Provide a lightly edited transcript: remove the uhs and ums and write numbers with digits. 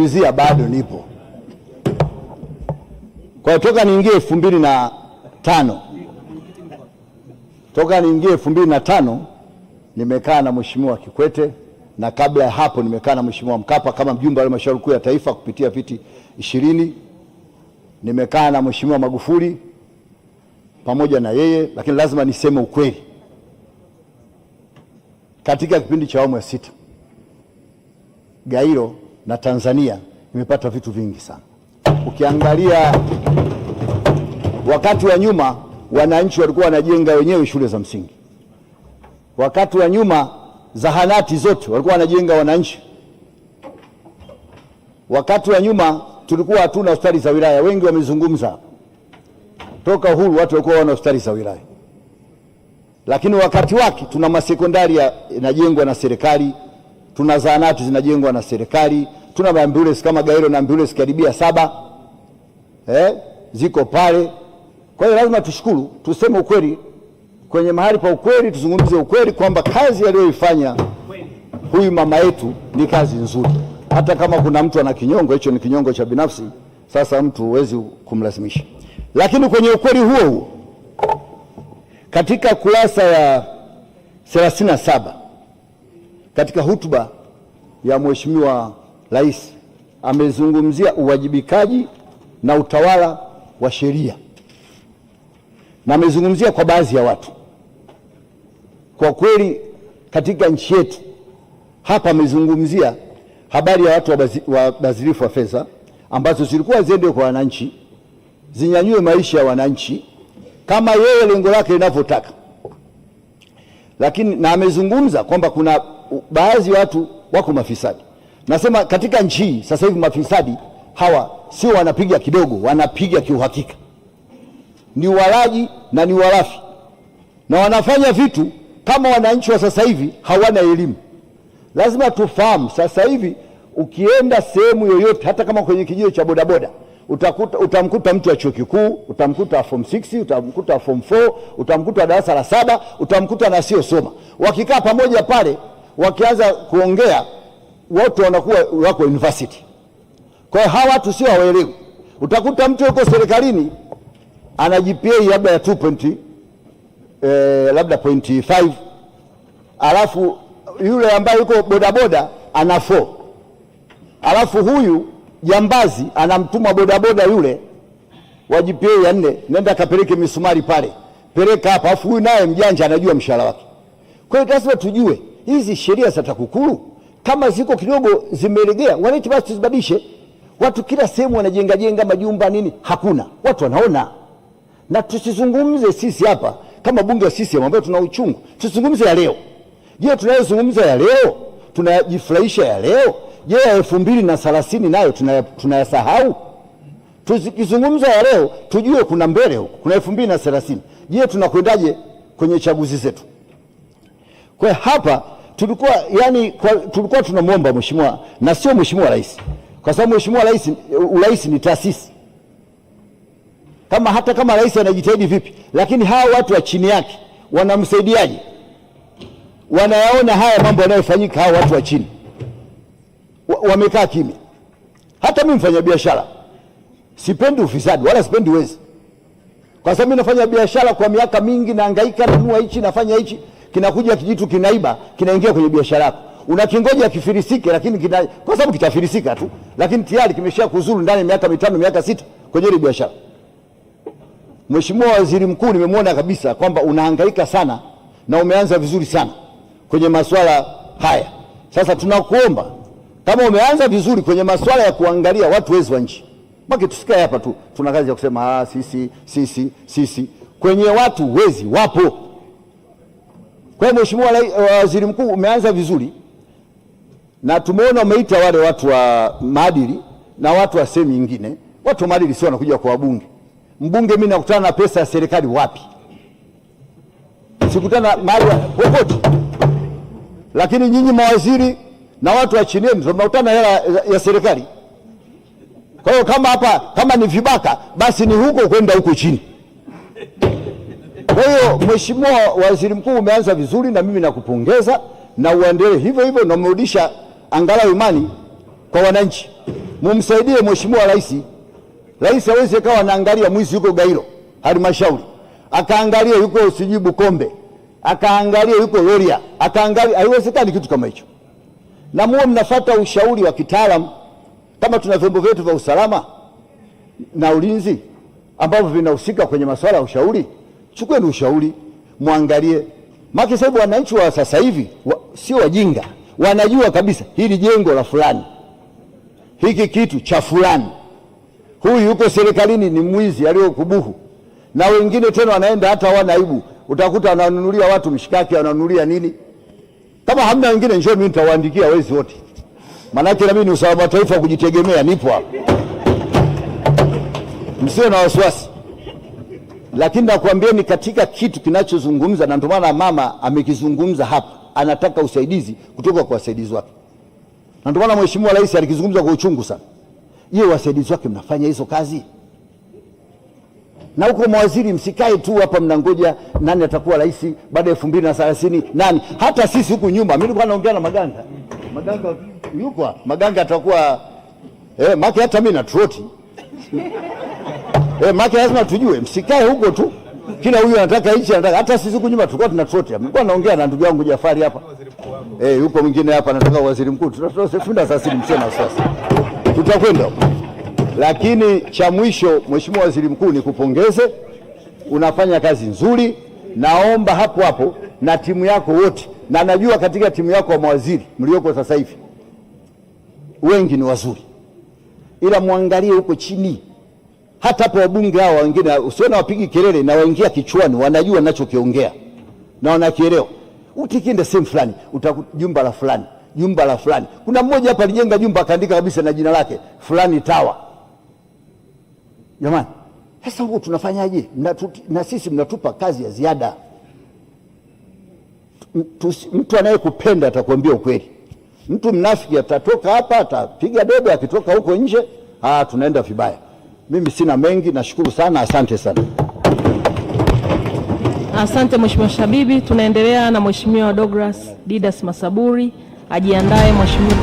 kuvizia bado nipo. Kwa toka niingie 2005, toka niingie 2005 nimekaa na Mheshimiwa Kikwete, na kabla ya hapo nimekaa na Mheshimiwa Mkapa kama mjumbe wa halmashauri kuu ya taifa kupitia viti 20. Nimekaa na Mheshimiwa Magufuli pamoja na yeye, lakini lazima niseme ukweli. Katika kipindi cha awamu ya 6 Gairo na Tanzania imepata vitu vingi sana. Ukiangalia wakati wa nyuma wananchi walikuwa wanajenga wenyewe shule za msingi. Wakati wa nyuma zahanati zote walikuwa wanajenga wananchi. Wakati wa nyuma tulikuwa hatuna hospitali za wilaya. Wengi wamezungumza toka uhuru watu walikuwa wana hospitali za wilaya, lakini wakati wake tuna masekondari yanajengwa na serikali, tuna zahanati zinajengwa na serikali, tuna ambulance kama Gairo na ambulance karibia 7 ziko pale. Kwa hiyo lazima tushukuru, tuseme ukweli, kwenye mahali pa ukweli tuzungumze ukweli kwamba kazi aliyoifanya huyu mama yetu ni kazi nzuri. Hata kama kuna mtu ana kinyongo, hicho ni kinyongo cha binafsi, sasa mtu huwezi kumlazimisha. Lakini kwenye ukweli huo huo, katika kurasa ya 37 katika hotuba ya Mheshimiwa Rais amezungumzia uwajibikaji na utawala wa sheria, na amezungumzia kwa baadhi ya watu. Kwa kweli katika nchi yetu hapa amezungumzia habari ya watu wabadhirifu wa fedha ambazo zilikuwa ziende kwa wananchi, zinyanyue maisha ya wananchi kama yeye lengo lake linavyotaka. Lakini na amezungumza kwamba kuna baadhi ya watu wako mafisadi. Nasema katika nchi hii sasa hivi mafisadi hawa sio wanapiga kidogo, wanapiga kiuhakika. Ni walaji na ni walafi, na wanafanya vitu kama wananchi wa sasa hivi hawana elimu. Lazima tufahamu sasa hivi ukienda sehemu yoyote, hata kama kwenye kijiji cha bodaboda, utamkuta mtu wa chuo kikuu, utamkuta form 6, utamkuta form 4, utamkuta darasa la 7, utamkuta na sio soma. Wakikaa pamoja pale, wakianza kuongea, wote wanakuwa wako university. Kwa hiyo hawa watu sio hawaelewi. Utakuta mtu yuko serikalini ana GPA labda ya 2 labda 0.5, alafu yule ambaye yuko bodaboda ana 4, alafu huyu jambazi anamtuma bodaboda yule wa GPA ya 4, nenda kapeleke misumari pale, peleka hapa, alafu huyu naye mjanja anajua mshahara wake. Kwa hiyo lazima tujue hizi sheria za TAKUKURU kama ziko kidogo zimelegea, waleti basi tuzibadilishe. Watu kila sehemu wanajenga majumba nini, hakuna watu wanaona. Na tusizungumze sisi hapa kama bunge la CCM ambayo tuna uchungu, tusizungumze ya leo. Je, tunayozungumza ya leo tunajifurahisha ya leo? Je, ya 2030 nayo tunayasahau? Tukizungumza ya leo tujue kuna mbele huko, kuna 2030. Je, tunakwendaje kwenye chaguzi zetu? Kwa hapa tulikuwa tunamwomba mheshimiwa, na sio mheshimiwa rais, kwa sababu mheshimiwa rais ni taasisi. Hata kama rais anajitahidi vipi, lakini hawa watu wa chini yake wanamsaidiaje? Wanayaona haya mambo yanayofanyika, hawa watu wa chini wamekaa kimya. Hata mimi mfanya biashara sipendi ufisadi wala sipendi wezi, kwa sababu mimi nafanya biashara kwa miaka mingi, nahangaika, nanunua hichi, nafanya hichi, kinakuja kijitu kinaiba, kinaingia kwenye biashara yako. Unakingoja kifirisike, lakini kwa sababu kitafirisika tu, lakini tayari kimesha kuzuru ndani ya miaka 5, miaka 6 kwenye ile biashara. Mheshimiwa Waziri Mkuu, nimemwona kabisa kwamba unahangaika sana na umeanza vizuri sana kwenye masuala haya. Sasa tunakuomba kama umeanza vizuri kwenye masuala ya kuangalia watu wezi wa nchi, baki tusikae hapa tu tuna kazi ya kusema sisi. Kwenye watu wezi wapo. Kwa hiyo Mheshimiwa Waziri Mkuu, umeanza vizuri, na tumeona umeita wale watu wa maadili na watu wa sehemu nyingine. Watu wa maadili sio wanakuja kwa wabunge. Mbunge mimi nakutana na pesa ya serikali wapi? Sikutana mahali popote. Lakini nyinyi mawaziri na watu wa chini yenu tunakutana hela ya serikali. Kwa hiyo kama ni vibaka, basi ni huko kwenda huko chini. Kwa hiyo Mheshimiwa Waziri Mkuu, umeanza vizuri na mimi nakupongeza, na uendelee hivyo hivyo, na umerudisha angalau imani kwa wananchi. mumsaidie Mheshimiwa Rais. Rais hawezi kawa anaangalia mwizi yuko Gairo halmashauri, akaangalia yuko sijui Bukombe, akaangalia yuko Rorya, akaangalia. Haiwezekani kitu kama hicho. Na muwe mnafuata ushauri wa kitaalamu. Kama tuna vyombo vyetu vya usalama na ulinzi ambavyo vinahusika kwenye masuala ya ushauri, chukueni ushauri, muangalie. Maana sababu wananchi wa sasa hivi sio wajinga, wanajua kabisa hili jengo la fulani, hiki kitu cha fulani, huyu yuko serikalini ni mwizi aliyokubuhu. Na wengine tena wanaenda hata hawana aibu, utakuta wananunulia watu mshikaki, wananunulia nini. Kama hamna wengine, njoo mimi nitawaandikia wezi wote, maanake na mimi ni usalama wa taifa kujitegemea, nipo hapa, msiwe na wasiwasi. Lakini nakwambieni katika kitu kinachozungumza, na ndio maana mama amekizungumza hapa, anataka usaidizi kutoka kwa wasaidizi wake, na ndio maana Mheshimiwa Rais alikizungumza kwa uchungu sana. Je, wasaidizi wake mnafanya hizo kazi? Na huko mawaziri msikae tu hapa mnangoja nani atakuwa rais baada ya 2030 nani. Hata sisi huku nyuma, mimi nilikuwa naongea na Maganga yuko Maganga atakuwa maki, hata mimi na troti maki, lazima tujue, msikae huko tu kila huyu anataka hichi anataka. Hata sisi huku nyuma tulikuwa tuna troti. Nilikuwa naongea na ndugu yangu Jafari hapa, yuko mwingine hapa anataka waziri mkuu. Tutafunda sasa, msema sasa tutakwenda. Lakini cha mwisho, Mheshimiwa Waziri Mkuu, nikupongeze, unafanya kazi nzuri. Naomba hapo hapo na timu yako wote, na najua katika timu yako wa mawaziri mlioko sasa hivi wengi ni wazuri, ila muangalie huko chini. Hata hapo wabunge hao wengine usione wapigi kelele, na waingia kichwani, wanajua ninachokiongea na wanakielewa. Ukikienda sehemu fulani utakuta jumba la fulani, jumba la fulani. Kuna mmoja hapa alijenga jumba akaandika kabisa na jina lake fulani Tower. Jamani, sasa huko tunafanyaje? Na sisi mnatupa kazi ya ziada. Mtu anayekupenda atakwambia ukweli. Mtu mnafiki atatoka hapa atapiga debe, akitoka huko nje tunaenda vibaya. Mimi sina mengi, nashukuru sana, asante sana. Asante Mheshimiwa Shabibi. Tunaendelea na Mheshimiwa Douglas Didas Masaburi. Ajiandae Mheshimiwa